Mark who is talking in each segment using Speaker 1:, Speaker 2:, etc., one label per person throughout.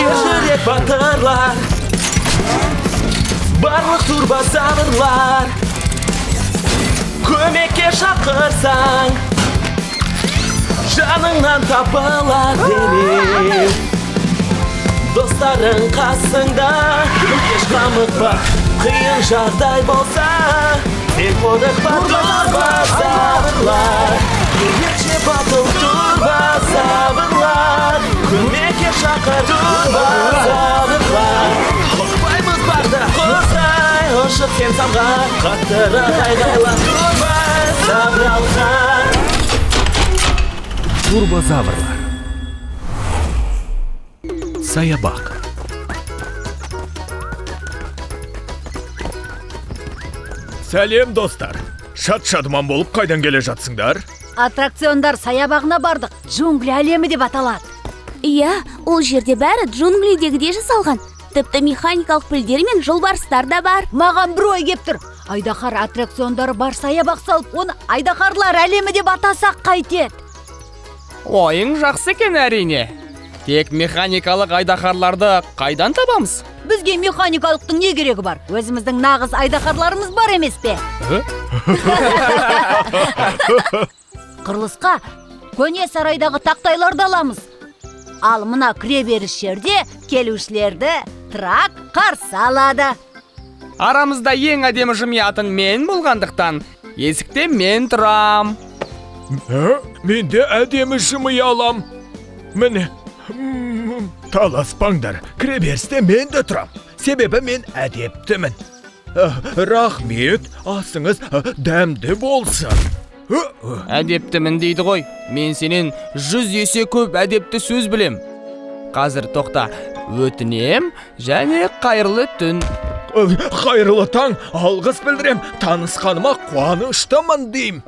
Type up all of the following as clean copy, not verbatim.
Speaker 1: Ержүрек батырлар, барлық турбозаврлар, көмекке шақырсаң жаныңнан табылар демек. Достарың қасыңда, еш қамықпа, қиын жағдай болса, сен қорықпа турбозаврлар, ерекше батыл турбозаврлар, көмекке шақыр турбозаврлар. Қорықпаймыз барда қосай, ұшып сен самға, қаттырақ айғайла турбозаврлар.
Speaker 2: Турбозаврлар. Саябақ.
Speaker 3: Сәлем достар. Шат-шадыман болып қайдан келе жатсыңдар?
Speaker 4: Аттракциондар саябағына бардық. Джунгли әлемі деп аталады.
Speaker 5: Иә, ол жерде бәрі джунглидегідей жасалған. Тіпті механикалық пілдер мен жолбарыстар да бар.
Speaker 4: Маған бір ой кеп тұр. Айдаһар аттракциондары бар саябақ салып, оны айдаһарлар әлемі деп атасақ қайтеді?
Speaker 6: Ойың жақсы екен әрине. Тек механикалық айдаһарларды қайдан табамыз?
Speaker 4: Бізге механикалықтың не керегі бар? Өзіміздің нағыз айдаһарларымыз бар емес пе? Құрылысқа көне сарайдағы тақтайларды аламыз. Ал мына кіреберіс жерде келушілерді трак қарсы алады.
Speaker 6: Арамызда ең әдемі жымиятын мен болғандықтан, есікте мен тұрам.
Speaker 3: Мен де әдемі жымия алам. Міне, таласпаңдар, кіреберісте мен де тұрам. Себебі мен әдептімін. Рахмет, асыңыз дәмді болсын.
Speaker 6: Әдептімін дейді ғой. Мен сенен 100 есе көп әдепті сөз білем. Қазір тоқта, өтінем және қайырлы түн.
Speaker 3: Қайырлы таң, алғыс білдірем, танысқаныма қуаныштымын дейм.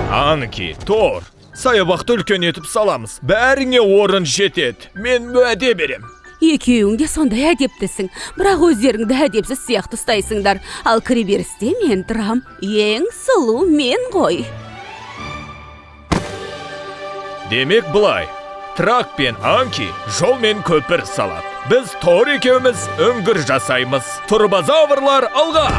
Speaker 3: Анки, Тор, саябақты үлкен етіп саламыз. Бәріңе орын жетеді. Мен уәде берем.
Speaker 7: Екеуің де сондай әдептісің, бірақ өздеріңді әдепсіз сияқты ұстайсыңдар. Ал кіреберісте мен тұрам. Ең сұлу мен ғой.
Speaker 3: Демек бұлай, Трак пен Анки жол мен көпір салады. Біз Тор екеуміз үңгір жасаймыз. Турбозаврлар алға!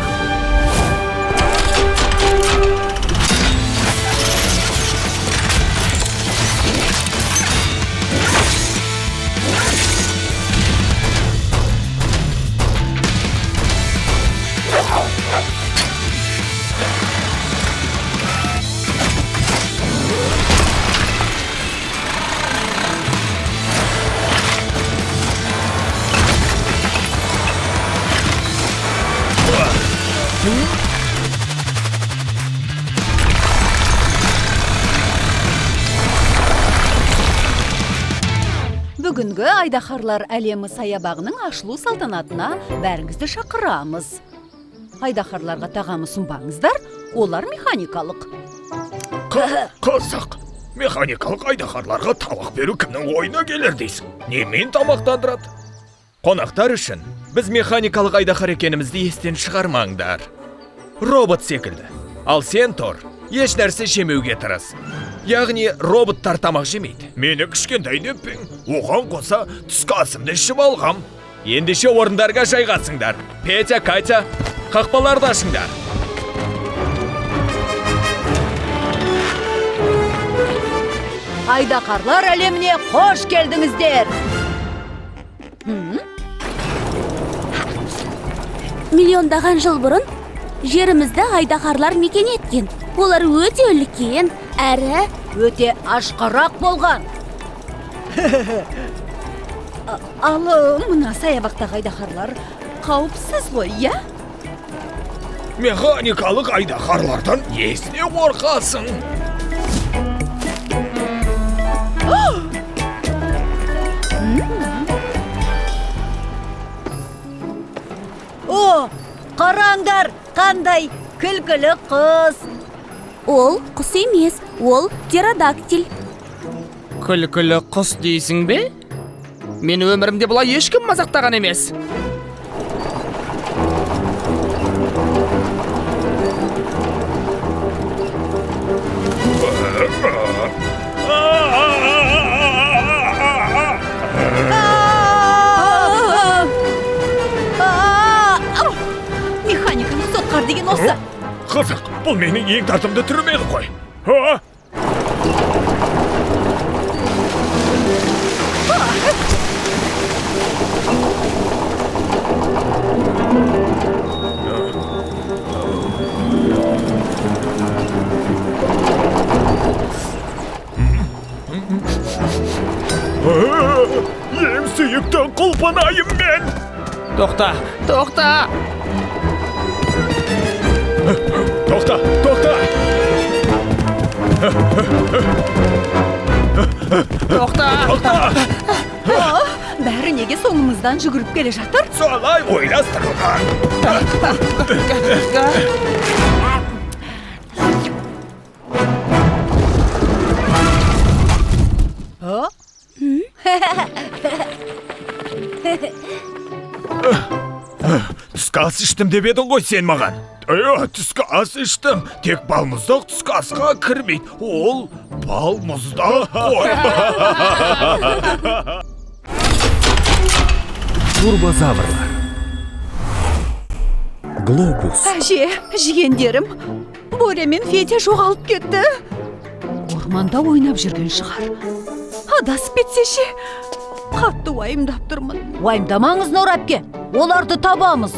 Speaker 4: Бүгінгі айдаһарлар әлемі саябағының ашылу салтанатына бәріңізді шақырамыз. Айдаһарларға тағамы ұсынбаңыздар, олар механикалық.
Speaker 3: Қызық, механикалық айдаһарларға тамақ беру кімнің ойына келер дейсің? Немен тамақтандырады? Қонақтар үшін біз механикалық айдаһар екенімізді естен шығармаңдар. Робот секілді. Ал сен, Тор, еш нәрсе жемеуге тырыс. Яғни роботтар тамақ жемейді. Мені кішкентай деппең. Оған қоса түскі асымды ішіп алғам. Ендеше орындарға жайғасыңдар. Петя, Катя, қақпаларды ашыңдар.
Speaker 4: Айдаһарлар әлеміне қош келдіңіздер.
Speaker 5: Миллиондаған жыл бұрын жерімізді айдаһарлар мекен еткен. Олар өте үлкен, әрі
Speaker 4: Өте ашқарақ болған. Ал мына саябақтағы айдаһарлар қауіпсіз ғой, иә?
Speaker 3: Механикалық айдаһарлардан несіне қорқасың?
Speaker 4: О, қараңдар, қандай күлкілі қыз.
Speaker 5: ол құс емес, ол птеродактиль.
Speaker 6: Күлкілі құс дейсің бе? Мен өмірімде бұлай ешкім мазақтаған емес.
Speaker 4: айдаһар деген осы.
Speaker 3: Қызық, бұл менің ең тартымды түрім еді ғой. А? Ең сүйікті құлпынайым мен.
Speaker 6: Тоқта.
Speaker 3: Тоқта.
Speaker 4: Бәрі неге соңымыздан жүгіріп келе жатыр?
Speaker 3: Солай ойластырылған. Түскі ас іштім деп едің ғой сен маған. Түскі ас іштім. Тек балмұздақ түскі асқа кірмейді. Ол балмұздақ қой.
Speaker 2: Турбозаврлар. Глобус.
Speaker 7: Әже, жиендерім, Боря мен Федя жоғалып кетті. Орманда ойнап жүрген шығар. Адасып кетсе ше? Қатты уайымдап тұрмын.
Speaker 4: Уайымдамаңыз, Нор әпке. Оларды табамыз.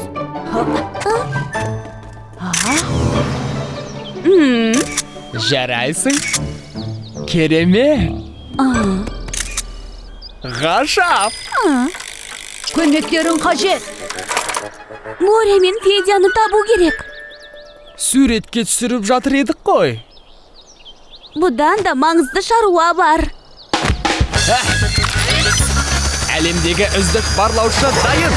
Speaker 6: Жарайсың? Керемет. Ғажап.
Speaker 4: Көмектерің қажет.
Speaker 5: Боря мен Федяны табу керек.
Speaker 6: Суретке түсіріп жатыр едік қой.
Speaker 5: Бұдан да маңызды шаруа бар.
Speaker 6: Әлемдегі үздік барлаушы дайын.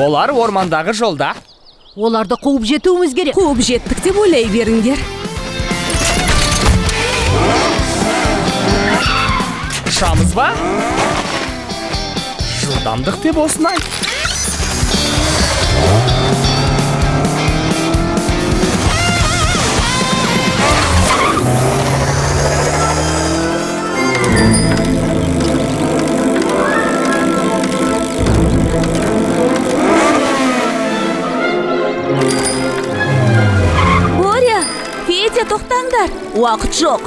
Speaker 6: Олар ормандағы жолда.
Speaker 4: Оларды қуып жетуіміз керек.
Speaker 7: Қуып жеттік деп ойлай беріңдер.
Speaker 6: Ұшамыз ба? Жылдамдық деп осынай.
Speaker 5: Боря, Федя, тоқтаңдар. Уақыт жоқ.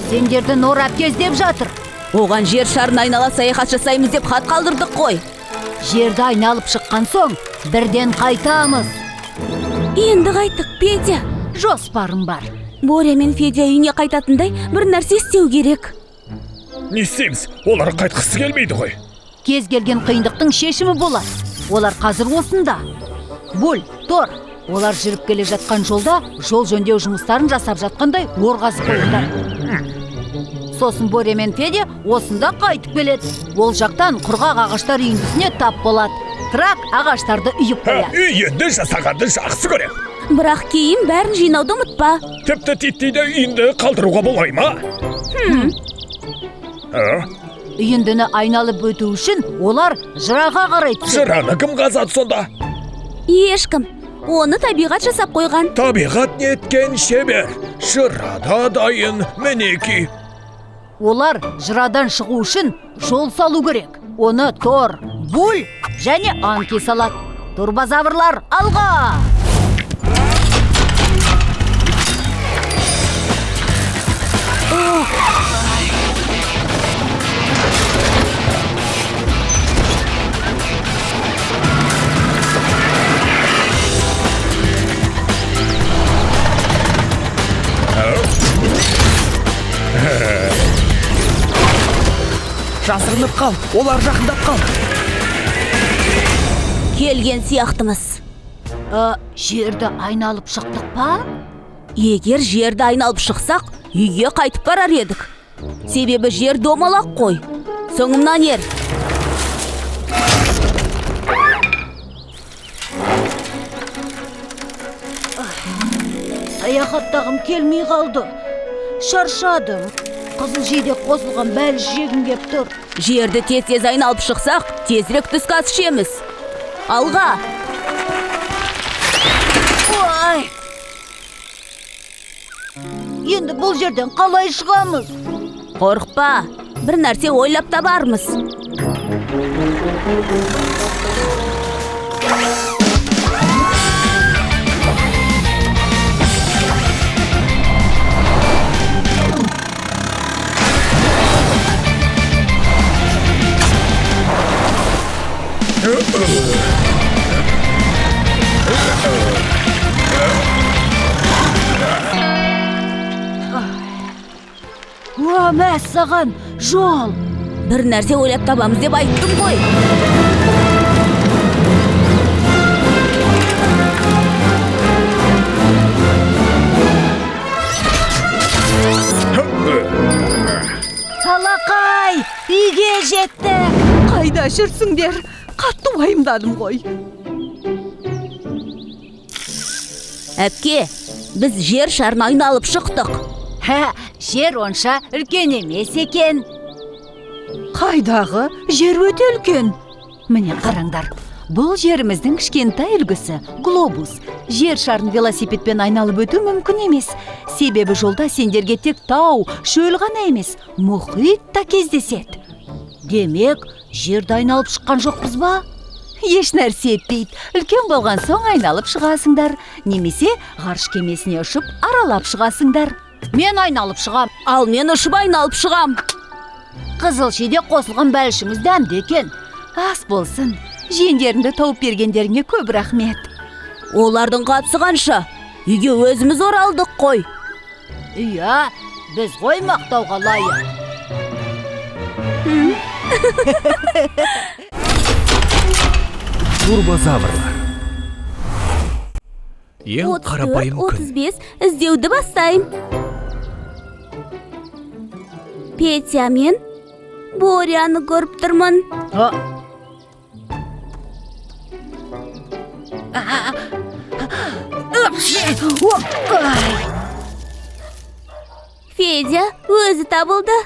Speaker 4: Сендерді Нор әпке іздеп жатыр.
Speaker 7: Оған жер шарын айнала саяхат жасаймыз деп хат қалдырдық қой.
Speaker 4: Жерді айналып шыққан соң, бірден қайтамыз.
Speaker 5: Енді қайттық, Федя.
Speaker 4: Жоспарым бар.
Speaker 5: Боря мен Федя үйіне қайтатындай бір нәрсе істеу керек.
Speaker 3: Не істейміз? Олар қайтқысы келмейді ғой.
Speaker 4: Кез келген қиындықтың шешімі болады. Олар қазір осында. Бұл, Тор. Олар жүріп келе жатқан жолда жол жөндеу жұмыстарын жасап жатқандай орғазып қойды. Сосын Боря мен Федя осында қайтып келеді. Ол жақтан құрғақ ағаштар үйіндісіне тап болады. Трак ағаштарды үйіп қояды.
Speaker 3: Үйінді жасағанды жақсы көрем.
Speaker 5: Бірақ кейін бәрін жинауды ұмытпа.
Speaker 3: Тіпті титтейді үйінді қалдыруға болмай ма?
Speaker 4: Үйіндіні айналып өту үшін олар жыраға қарай түседі.
Speaker 3: Жыраны кім қазады сонда?
Speaker 5: Ешкім. Оны табиғат жасап қойған.
Speaker 3: Табиғат неткен шебер. Жырада дайын мінеки.
Speaker 4: Олар жырадан шығу үшін жол салу керек. Оны Тор, Бұл және Анки салады. Турбозаврлар, алға!
Speaker 6: Жасырынып қал, олар жақындап қал.
Speaker 5: Келген сияқтымыз.
Speaker 4: Жерді айналып шықтық па?
Speaker 5: Егер жерді айналып шықсақ, үйге қайтып барар едік. Себебі жер домалақ қой. Соңымнан ер.
Speaker 4: Саяхаттағым келмей қалды. Шаршадым. Қызыл жидек қосылған бәліш жегім кеп тұр.
Speaker 5: Жерді тез айналып шықсақ, тезірек түскі ас ішеміз. Алға!
Speaker 4: Ой! енді бұл жерден қалай шығамыз?
Speaker 5: Қорықпа, бір нәрсе ойлап табармыз.
Speaker 4: Уа, мәссаған, жол!
Speaker 5: Бір нәрсе ойлап табамыз деп айттым ғой.
Speaker 4: Алақай, үйге жеттік!
Speaker 7: Қайда жүрсіңдер? Қатты уайымдадым ғой.
Speaker 5: Әпке, біз жер шарын айналып шықтық.
Speaker 4: Жер онша үлкен емес екен.
Speaker 7: Қайдағы? Жер өте үлкен.
Speaker 4: Міне қараңдар, бұл жеріміздің кішкентай үлгісі глобус. Жер шарын велосипедпен айналып өту мүмкін емес. Себебі жолда сендерге тек тау, шөл ғана емес, мұхит та кездеседі. Демек, жерді айналып шыққан жоқпыз ба? Еш нәрсе етпейді. Үлкен болған соң айналып шығасыңдар. Немесе ғарыш кемесіне ұшып аралап шығасыңдар. Мен айналып шығам.
Speaker 5: Ал мен ұшып айналып шығам.
Speaker 4: Қызыл шиде қосылған бәлішіңіз дәмді екен. Ас болсын. Жиендеріңді тауып бергендеріңе көп рахмет.
Speaker 5: Олардың қатысы қанша? Үйге өзіміз оралдық қой.
Speaker 4: Иә, біз ғой мақтауға лайық.
Speaker 2: Турбозаврлар.
Speaker 3: Ең қарапайым күн.
Speaker 5: 34, 35 іздеуді бастайым. Петя мен Боряны көріп тұрмын. Федя өзі табылды.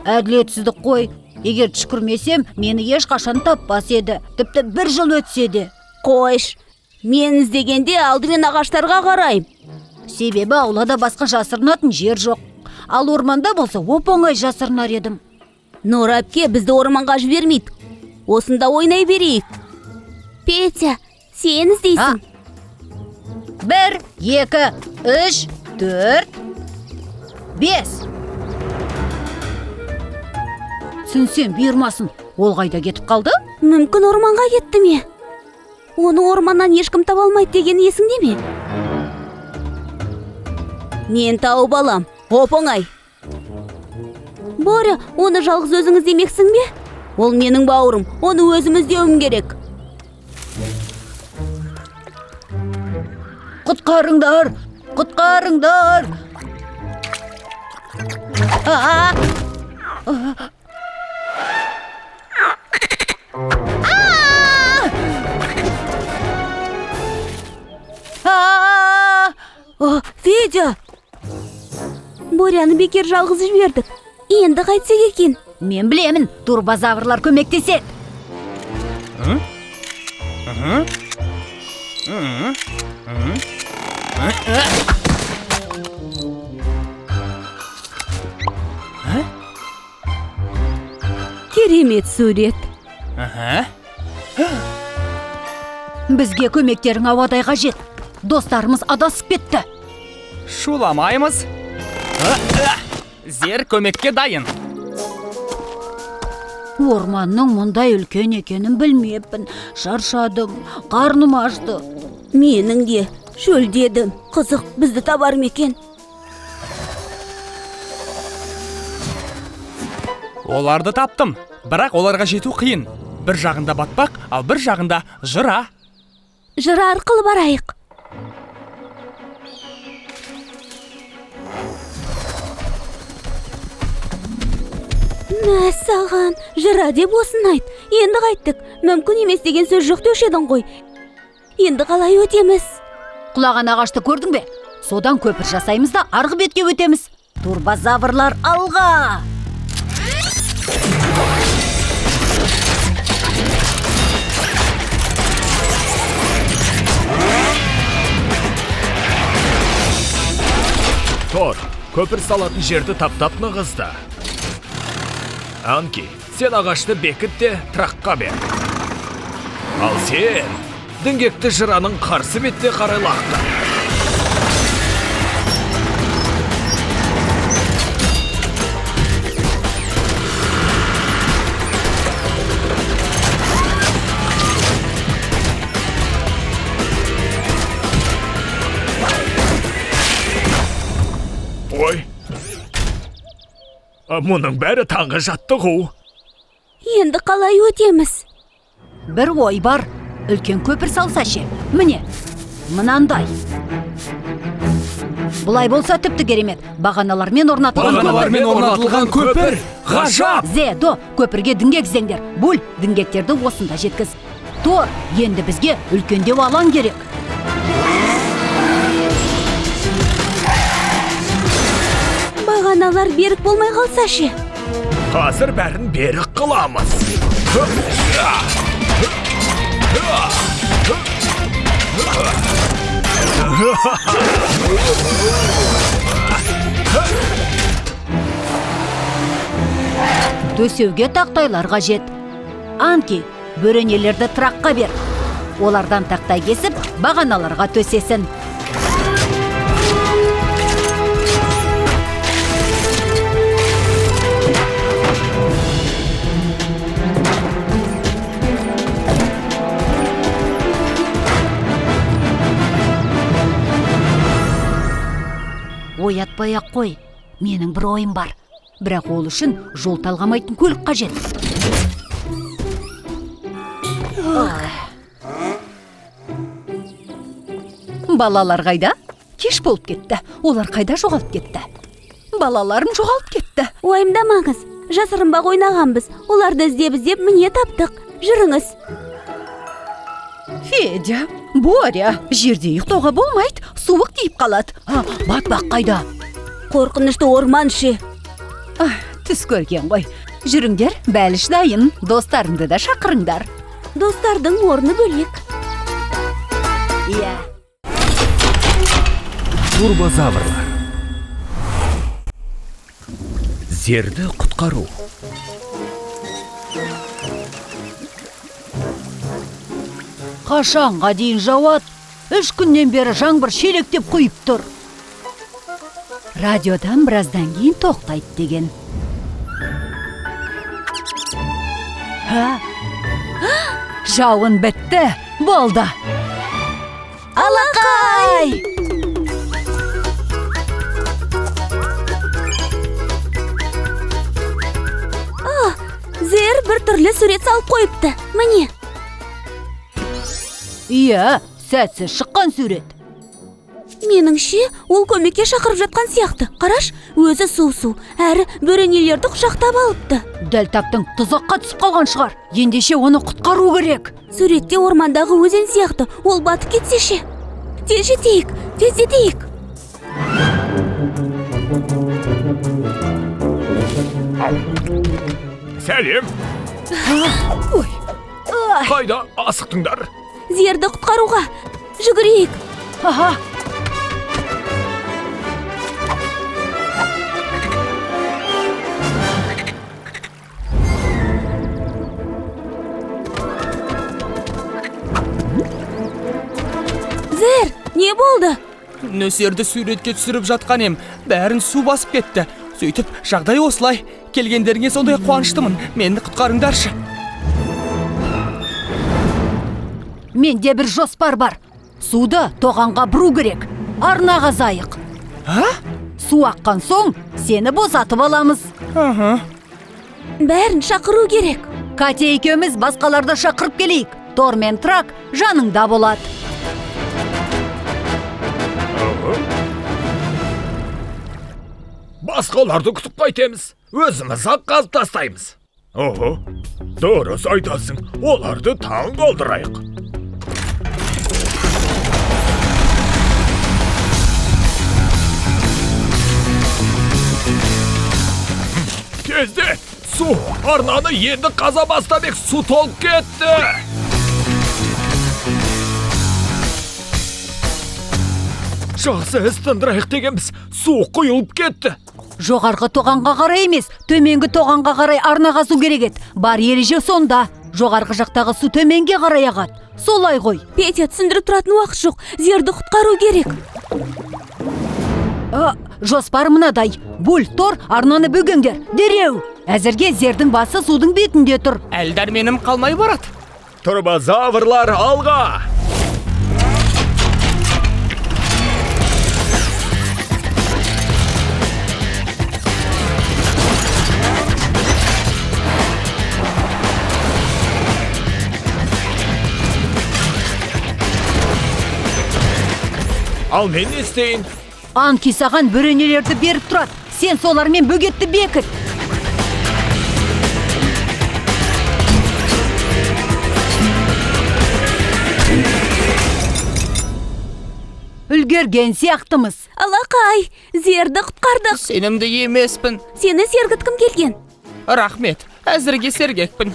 Speaker 4: Әділетсіздік қой. Егер түшкірмесем, мені ешқашан таппас еді. Тіпті 1 жыл өтсе де.
Speaker 5: Қойш, мен іздегенде алдымен ағаштарға қарайым.
Speaker 4: Себебі аулада басқа жасырынатын жер жоқ. Ал орманда болса оп-оңай жасырынар едім.
Speaker 5: Нұр әпке бізді орманға жібермейді. Осында ойнай берейік. Петя, сен іздейсің.
Speaker 4: 1, 2, 3, 4, 5. Түсінсем бұйырмасын, ол қайда кетіп қалды?
Speaker 5: Мүмкін орманға кетті ме? Оны орманнан ешкім таба алмайды деген есіңде ме? Мен тауып алам, оп-оңай. Боря, оны жалғыз өзің іздемексің бе? Ол менің бауырым, оны өзім іздеуім керек.
Speaker 4: Құтқарыңдар! Құтқарыңдар!
Speaker 5: Федя! Боряны бекер жалғыз жібердік. Енді қайтсек екен?
Speaker 4: Мен білемін, турбозаврлар көмектеседі.
Speaker 5: Керемет сурет.
Speaker 4: Бізге көмектерің ауадай қажет. Достарымыз адасып кетті.
Speaker 6: Шуламаймыз. Зер көмекке дайын.
Speaker 4: Орманның мұндай үлкен екенін білмеппін. Шаршадым, қарным ашты.
Speaker 5: Менің де шөлдедім. Қызық, бізді табар ма екен?
Speaker 6: Оларды таптым, бірақ оларға жету қиын. Бір жағында батпақ, ал бір жағында жыра.
Speaker 5: Жыра арқылы барайық. Мәссаған, жыра деп осын айт. Енді қайттық. Мүмкін емес деген сөз жоқ деуші едің ғой. Енді қалай өтеміз?
Speaker 4: Құлаған ағашты көрдің бе? Содан көпір жасаймыз да арғы бетке өтеміз. Турбозаврлар алға!
Speaker 3: Тор, көпір салатын жерді таптап нығызды. Анки, сен ағашты бекіт те траққа бер. Ал сен, діңгекті жыраның қарсы бетте қарай лақта. Ой, мұның бәрі таңғы жаттығу.
Speaker 5: Енді қалай өтеміз?
Speaker 4: Бір ой бар, үлкен көпір салса ше. Міне, мынандай. Бұлай болса тіпті керемет. Бағаналармен
Speaker 6: орнатылған көпір.
Speaker 3: Ғажап!
Speaker 4: До, көпірге діңгек іздеңдер. Бұл діңгектерді осында жеткіз. Тор, енді бізге үлкендеу алаң керек.
Speaker 5: Бағаналар берік болмай қалса ше?
Speaker 3: Қазір бәрін берік қыламыз.
Speaker 4: Төсеуге тақтайлар қажет. Анки, бөренелерді траққа бер. Олардан тақтай кесіп, бағаналарға төсесін. Оятпай-ақ қой, менің бір ойым бар. Бірақ ол үшін жол талғамайтын көлік қажет. Балалар қайда? Кеш болып кетті. Олар қайда жоғалып кетті? Балаларым жоғалып кетті.
Speaker 5: Уайымдамаңыз, жасырынбақ ойнағанбыз. Оларды іздеп міне таптық. Жүріңіз.
Speaker 7: Федя, Боря, жерде ұйықтауға болмайды, суық тиіп қалады.
Speaker 4: Батпақ қайда?
Speaker 5: Қорқынышты орман ше.
Speaker 7: Түс көрген ғой. Жүріңдер, бәліш дайын, достарыңды да шақырыңдар.
Speaker 5: Достардың орны бөлек.
Speaker 4: Иә.
Speaker 2: Турбозаврлар.
Speaker 3: Зерді құтқару.
Speaker 4: Қашанға дейін жауат? 3 күннен бері жаңбыр шелектеп құйып тұр. Радиодан біраздан кейін тоқтайды деген. Жауын бітті, болды.
Speaker 5: Алақай! Зер бір түрлі сурет салып қойыпты. Міне.
Speaker 4: Иә, сәтсіз шыққан сурет.
Speaker 5: Меніңше, ол көмекке шақырып жатқан сияқты. Қараш, өзі су-су, әрі бөренелерді құшақтап алыпты.
Speaker 4: Дәл таптың тұзаққа түсіп қалған шығар. Ендеше оны құтқару керек.
Speaker 5: Суретте ормандағы өзен сияқты, ол батып кетсе ше. Тез жетейік, тездетейік.
Speaker 3: Сәлем. Қайда асықтыңдар?
Speaker 5: Зерді құтқаруға. Жүгірейік. Зер, не болды?
Speaker 6: Нөсерді суретке түсіріп жатқан ем, бәрін су басып кетті. Сөйтіп, жағдай осылай. Келгендеріңе сондай қуаныштымын. Мені құтқарыңдаршы.
Speaker 4: Менде бір жоспар бар. Суды тоғанға бұру керек. Арнаға зайық. Су аққан соң сені босатып аламыз.
Speaker 5: Бәрін шақыру керек.
Speaker 4: Катя екеуміз басқаларды шақырып келейік. Тор мен Трак жаныңда болады.
Speaker 3: Басқаларды күтіп қайтеміз. Өзіміз ақ қазып тастаймыз. Дұрыс айтасың. Оларды таң қалдырайық. Тезде, су арнаны енді қаза бастамек, су толып кетті. жақсы іс тындырайық дегенбіз, су құйылып кетті.
Speaker 4: Жоғарғы тоғанға қарай емес, төменгі тоғанға қарай арна қазу керек еді. Бар ереже сонда. Жоғарғы жақтағы су төменге қарай ағады. Солай ғой.
Speaker 5: Петя, түсіндіріп тұратын уақыт жоқ. Зерді құтқару керек.
Speaker 4: Жоспар мынадай. Буль, Тор, арнаны бөгеңдер. Дереу. Әзірге зердің басы судың бетінде тұр.
Speaker 6: Әл дәрменім қалмай барады.
Speaker 3: Турбозаврлар алға! Ал мен не істейін?
Speaker 4: Анки саған бөренелерді беріп тұрады. Сен солармен бөгетті бекіт. Үлгерген сияқтымыз.
Speaker 5: Алақай, зерді құтқардық.
Speaker 6: Сенімді емеспін.
Speaker 5: Сені сергіткім келген.
Speaker 6: Рахмет, әзірге сергекпін.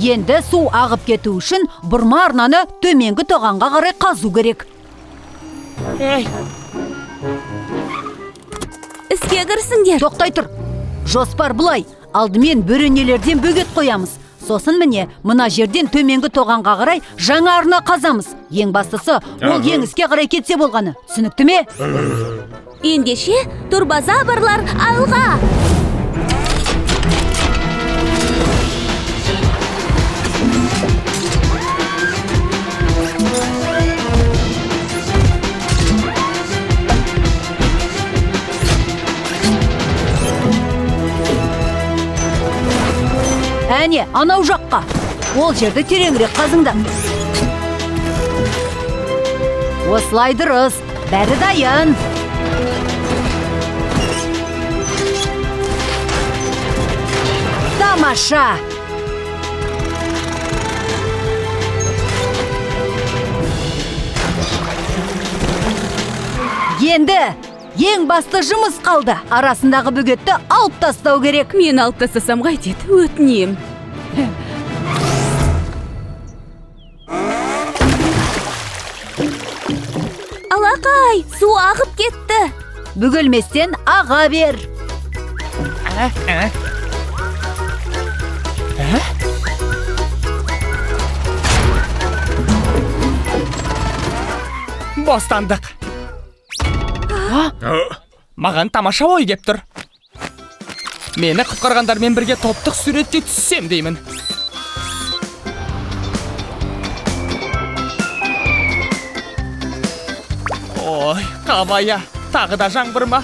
Speaker 4: Енді су ағып кету үшін бұрма арнаны төменгі тоғанға қарай қазу керек.
Speaker 5: Іске кірсіңдер.
Speaker 4: Тоқтай тұр. Жоспар бұлай. Алдымен бөренелерден бөгет қоямыз. Сосын міне, мына жерден төменгі тоғанға қарай жаңа арна қазамыз. Ең бастысы, ол еңіске қарай кетсе болғаны. Түсінікті ме?
Speaker 5: Ендеше, турбозаврлар алға.
Speaker 4: Әне, анау жаққа. Ол жерді тереңірек қазыңдар. Осылай дұрыс. Бәрі дайын. Тамаша. Енді ең басты жұмыс қалды. Арасындағы бөгетті алып тастау керек.
Speaker 5: Мен алып тастасам қайтеді, өтінем. Алақай, су ағып кетті.
Speaker 4: Бүгілместен аға бер.
Speaker 6: Бостандық. Маған тамаша ой кеп тұр. Мені құтқарғандармен бірге топтық суретте түссем деймін. Ой, қабая, тағы да жаңбыр ма?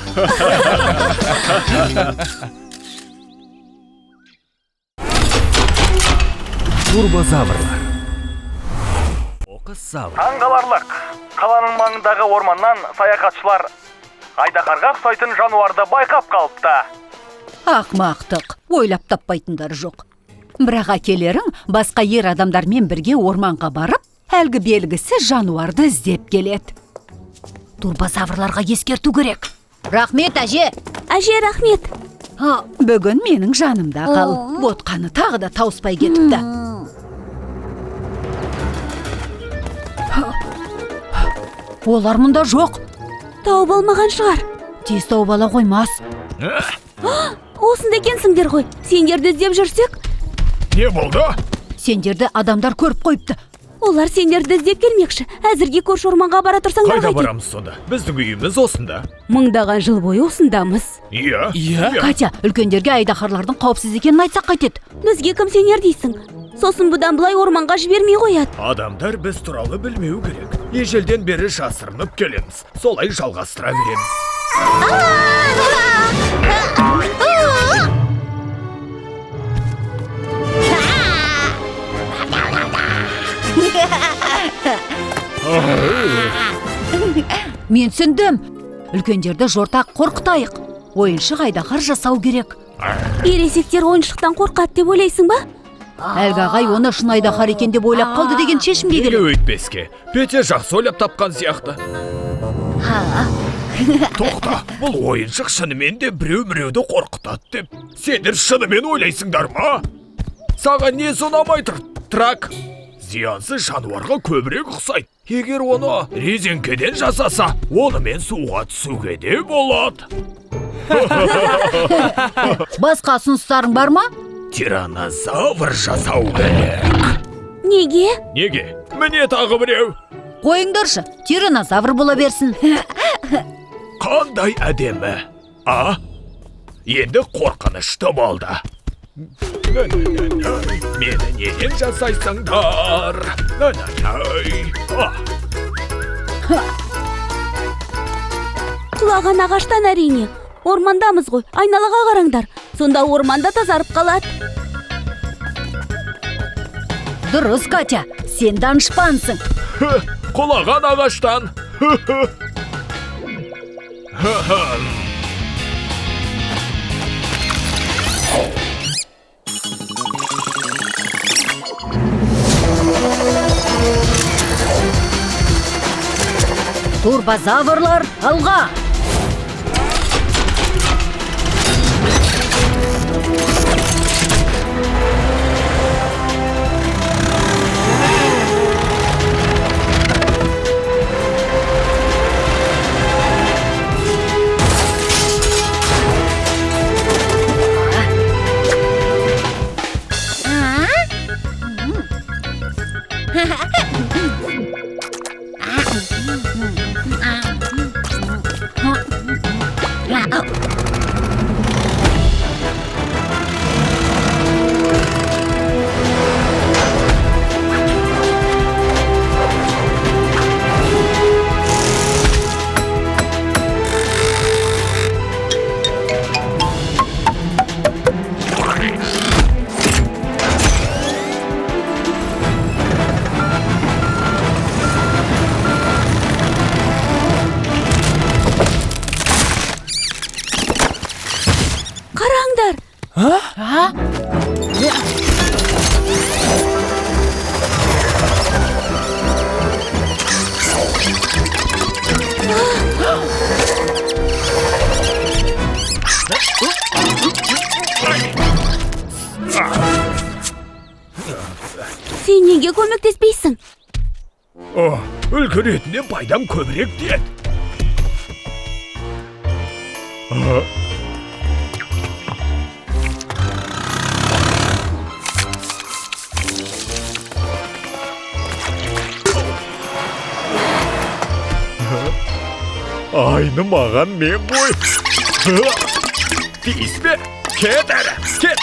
Speaker 2: Турбозаврлар. Оқыс завр.
Speaker 8: Таңғаларлық. Қаланың маңындағы орманнан саяхатшылар айдақарға ұқсайтын жануарды байқап қалыпты.
Speaker 4: Ақмақтық, ойлап таппайтындар жоқ. Бірақ әкелерің басқа ер адамдармен бірге орманға барып, әлгі белгісі жануарды іздеп келеді. Турбозаврларға ескерту керек. Рахмет, әже.
Speaker 5: Әже, рахмет.
Speaker 4: Бүгін менің жанымда қал. Ботқаны тағы да тауыспай кетіпті. Олар мұнда жоқ.
Speaker 5: Тауып алмаған шығар.
Speaker 4: Тез тауып ала қоймас.
Speaker 5: Осында екенсіңдер ғой. Сендерді іздеп жүрсек?
Speaker 3: Не болды?
Speaker 4: Сендерді адамдар көріп қойыпты.
Speaker 5: Олар сендерді іздеп келмекші. Әзірге көрші орманға бара тұрсаңдар
Speaker 3: Қайда
Speaker 5: қайтеді.
Speaker 3: барамыз сонда? Біздің үйіміз осында.
Speaker 5: Мыңдаған жыл бойы осындамыз.
Speaker 3: Иә.
Speaker 4: Катя, үлкендерге айдаһарлардың қауіпсіз екенін айтсақ қайтеді.
Speaker 5: Бізге кім сенер дейсің? Сосын бұдан былай орманға жібермей қояды.
Speaker 3: Адамдар біз туралы білмеу керек. Ежелден бері жасырынып келеміз. Солай жалғастыра береміз.
Speaker 4: Мен түсіндім. Үлкендерді жортақ қорқытайық. Ойыншық айдаһар жасау керек.
Speaker 5: Ересектер ойыншықтан қорқады деп ойлайсың ба?
Speaker 4: Әлгі ағай оны шын айдаһар екен деп ойлап қалды деген шешімге келеді.
Speaker 3: Өйтпеске. Петя жақсы ойлап тапқан сияқты. Тоқта, бұл ойыншық шынымен де біреу-біреуді қорқытады деп. Сендер шынымен ойлайсыңдар ма? Саған не ұнамай тұр, Трак? Зиянсыз жануарға көбірек ұқсайды. егер оны резеңкеден жасаса, онымен суға түсуге де болады.
Speaker 4: Басқа ұсыныстарың бар ма?
Speaker 3: Тиранозавр жасау керек.
Speaker 5: Неге?
Speaker 3: Неге? Міне тағы біреу.
Speaker 4: Қойыңдаршы, тиранозавр бола берсін.
Speaker 3: Қандай әдемі. Енді қорқынышты болды. Мені неден жасайсыңдар?
Speaker 5: Құлаған ағаштан әрине. Ормандамыз ғой, айналаға қараңдар. Сонда орманда тазарып қалады.
Speaker 4: Дұрыс, Катя, сен данышпансың.
Speaker 3: Құлаған ағаштан.
Speaker 4: Турбозаврлар, алға!
Speaker 5: Қараңдар. Сен неге көмектеспейсің?
Speaker 3: Үлгі ретінде пайдам көбірек деді. Айны маған мен ғой. Тиіспе, кет әрі, кет.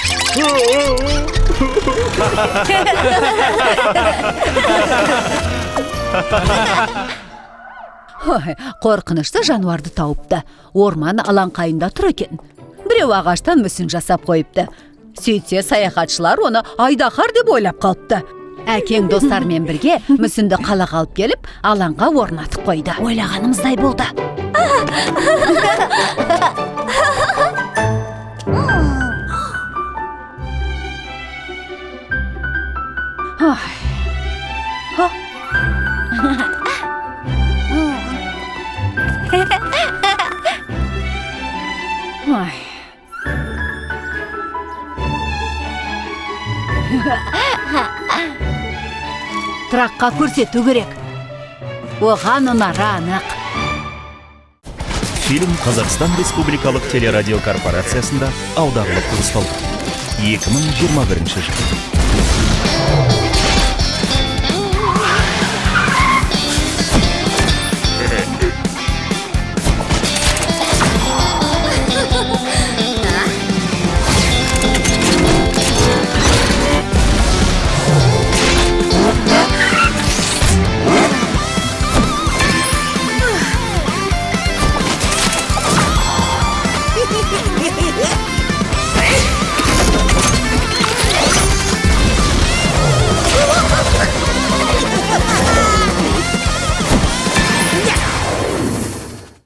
Speaker 4: Қорқынышты жануарды тауыпты. Орман алаңқайында тұр екен. Біреу ағаштан мүсін жасап қойыпты. Сөйтсе саяхатшылар оны айдаһар деп ойлап қалыпты. Әкең достармен бірге мүсінді қалаға алып келіп, алаңға орнатып қойды. Ойлағанымыздай болды. Траққа көрсету керек. Оған ұнары анық.
Speaker 2: Фильм Қазақстан Республикалық телерадио корпорациясында аударылып дыбысталды. 2021 жыл.